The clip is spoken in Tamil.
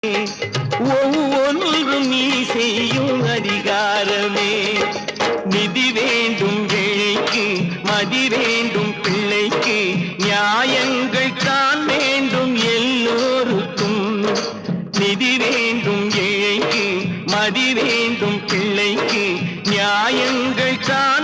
ஒவ்வொன்றும் நீ செய்யும் அதிகாரமே. நிதி வேண்டும் ஏழைக்கு, மதி வேண்டும் பிள்ளைக்கு, நியாயங்கள் தான் வேண்டும் எல்லோருக்கும். நிதி வேண்டும் ஏழைக்கு, மதி வேண்டும் பிள்ளைக்கு, நியாயங்கள் தான்